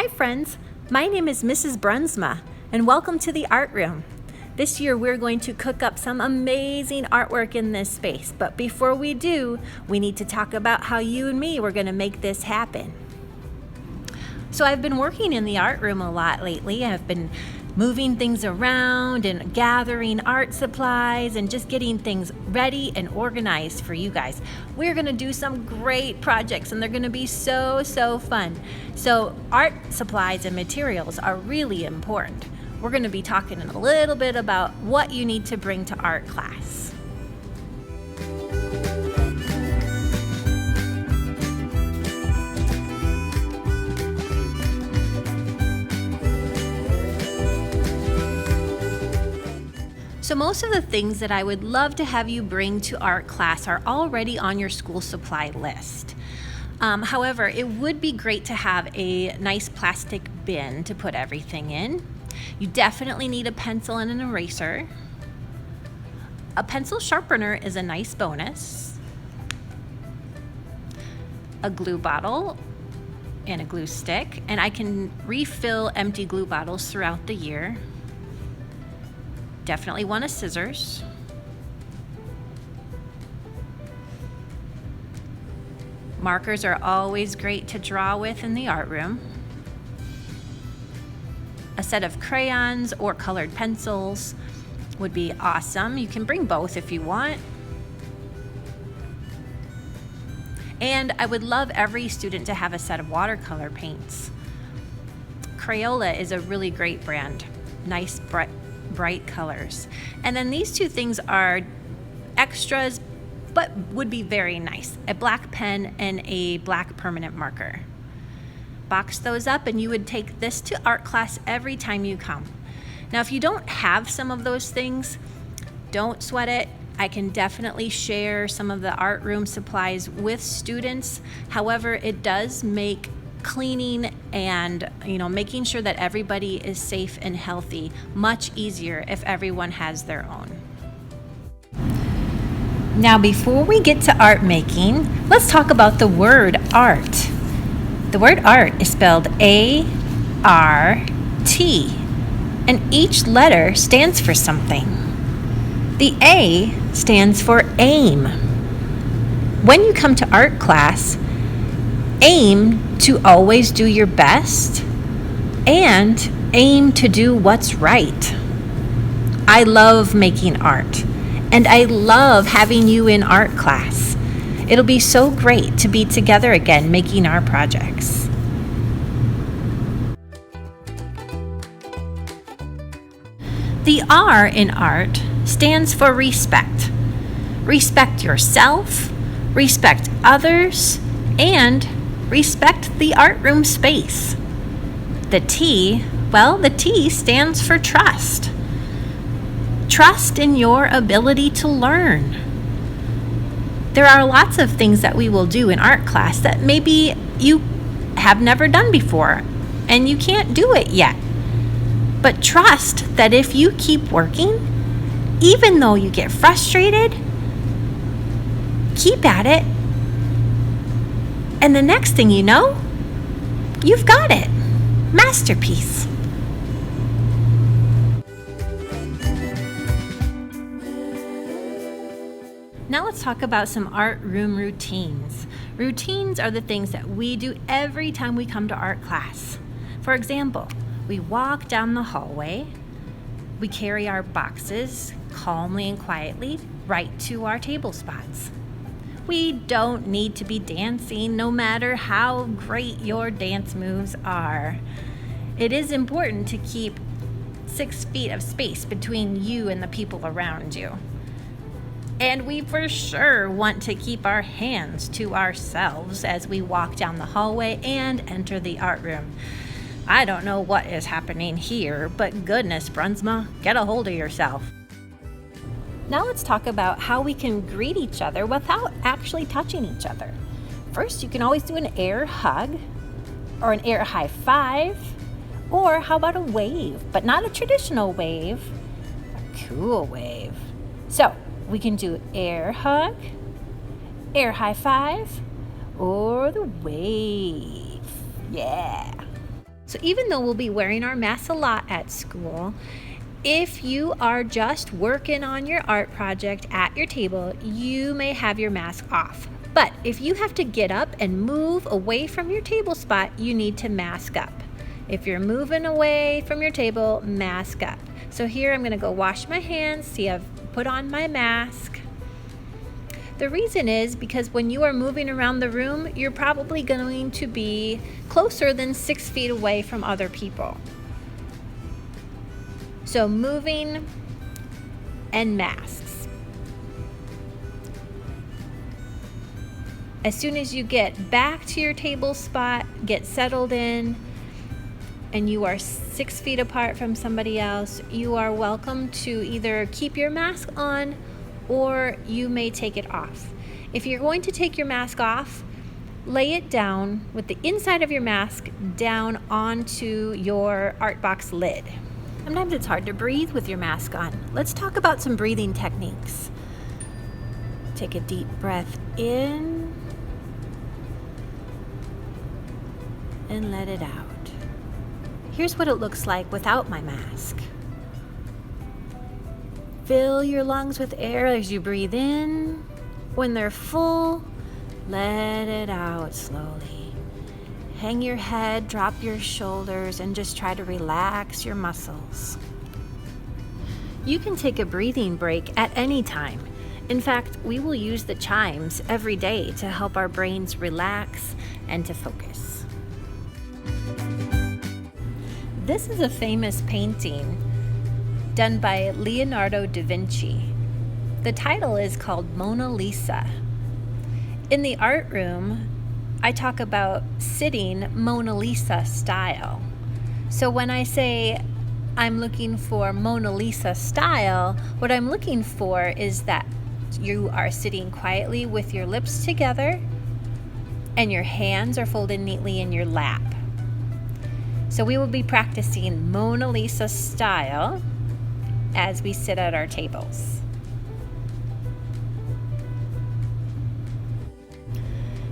Hi friends, my name is Mrs. Brunsma and welcome to the Art Room. This year we're going to cook up some amazing artwork in this space, but before we do, we need to talk about how you and me were going to make this happen. So I've been working in the art room a lot lately. I've been moving things around and gathering art supplies and just getting things ready and organized for you guys. We're gonna do some great projects and they're gonna be so fun. So art supplies and materials are really important. We're gonna be talking a little bit about what you need to bring to art class. So most of the things that I would love to have you bring to art class are already on your school supply list. However, it would be great to have a nice plastic bin to put everything in. You definitely need a pencil and an eraser. A pencil sharpener is a nice bonus. A glue bottle and a glue stick, and I can refill empty glue bottles throughout the year. Definitely want a scissors. Markers are always great to draw with in the art room. A set of crayons or colored pencils would be awesome. You can bring both if you want. And I would love every student to have a set of watercolor paints. Crayola is a really great brand. Nice, bright colors. And then these two things are extras, but would be very nice. A black pen and a black permanent marker. Box those up and you would take this to art class every time you come. Now, if you don't have some of those things, don't sweat it. I can definitely share some of the art room supplies with students. However, it does make cleaning and making sure that everybody is safe and healthy much easier if everyone has their own. Now, before we get to art making, let's talk about the word art. The word art is spelled A-R-T, and each letter stands for something. The A stands for aim. When you come to art class, aim to always do your best and aim to do what's right. I love making art and I love having you in art class. It'll be so great to be together again making our projects. The R in art stands for respect. Respect yourself, respect others, and respect the art room space. The T stands for trust. Trust in your ability to learn. There are lots of things that we will do in art class that maybe you have never done before and you can't do it yet. But trust that if you keep working, even though you get frustrated, keep at it. And the next thing you know, you've got it. Masterpiece. Now let's talk about some art room routines. Routines are the things that we do every time we come to art class. For example, we walk down the hallway, we carry our boxes calmly and quietly right to our table spots. We don't need to be dancing, no matter how great your dance moves are. It is important to keep 6 feet of space between you and the people around you. And we for sure want to keep our hands to ourselves as we walk down the hallway and enter the art room. I don't know what is happening here, but goodness, Brunsma, get a hold of yourself. Now let's talk about how we can greet each other without actually touching each other. First, you can always do an air hug or an air high five, or how about a wave, but not a traditional wave, a cool wave. So we can do air hug, air high five, or the wave. Yeah. So even though we'll be wearing our masks a lot at school, if you are just working on your art project at your table, you may have your mask off. But if you have to get up and move away from your table spot, you need to mask up. If you're moving away from your table, mask up. So here I'm gonna go wash my hands. See, I've put on my mask. The reason is because when you are moving around the room, you're probably going to be closer than 6 feet away from other people. So moving and masks. As soon as you get back to your table spot, get settled in, and you are 6 feet apart from somebody else, you are welcome to either keep your mask on or you may take it off. If you're going to take your mask off, lay it down with the inside of your mask down onto your art box lid. Sometimes it's hard to breathe with your mask on. Let's talk about some breathing techniques. Take a deep breath in and let it out. Here's what it looks like without my mask. Fill your lungs with air as you breathe in. When they're full, let it out slowly. Hang your head, drop your shoulders, and just try to relax your muscles. You can take a breathing break at any time. In fact, we will use the chimes every day to help our brains relax and to focus. This is a famous painting done by Leonardo da Vinci. The title is called Mona Lisa. In the art room, I talk about sitting Mona Lisa style. So when I say I'm looking for Mona Lisa style, what I'm looking for is that you are sitting quietly with your lips together and your hands are folded neatly in your lap. So we will be practicing Mona Lisa style as we sit at our tables.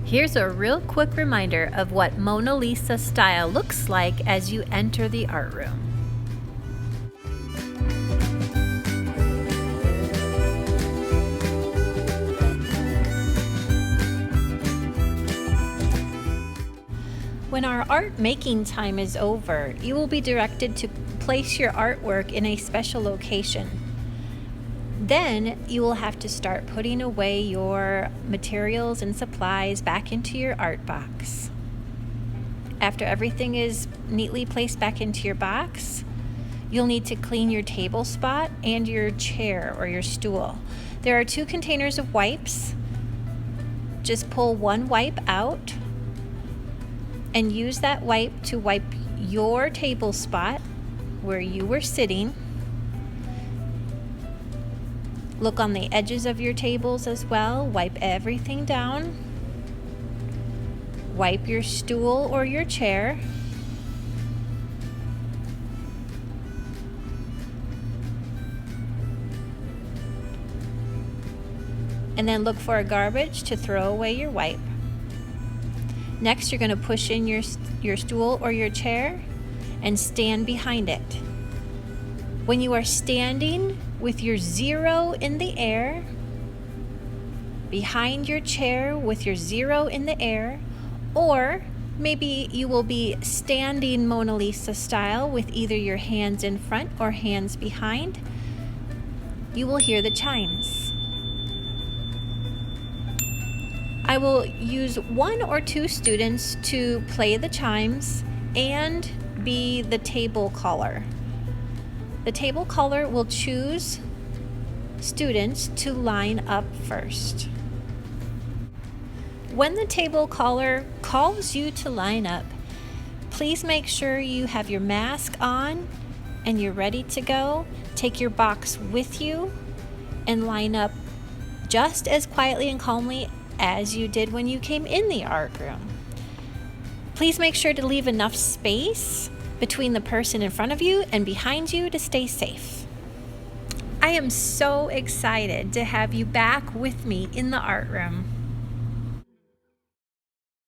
Here's a real quick reminder of what Mona Lisa style looks like as you enter the art room. When our art making time is over, you will be directed to place your artwork in a special location. Then you will have to start putting away your materials and supplies back into your art box. After everything is neatly placed back into your box, you'll need to clean your table spot and your chair or your stool. There are 2 containers of wipes. Just pull one wipe out and use that wipe to wipe your table spot where you were sitting. Look on the edges of your tables as well. Wipe everything down. Wipe your stool or your chair. And then look for a garbage to throw away your wipe. Next, you're going to push in your stool or your chair and stand behind it. When you are standing with your 0 in the air, behind your chair with your 0 in the air, or maybe you will be standing Mona Lisa style with either your hands in front or hands behind, you will hear the chimes. I will use 1 or 2 students to play the chimes and be the table caller. The table caller will choose students to line up first. When the table caller calls you to line up, please make sure you have your mask on and you're ready to go. Take your box with you and line up just as quietly and calmly as you did when you came in the art room. Please make sure to leave enough space between the person in front of you and behind you to stay safe. I am so excited to have you back with me in the art room.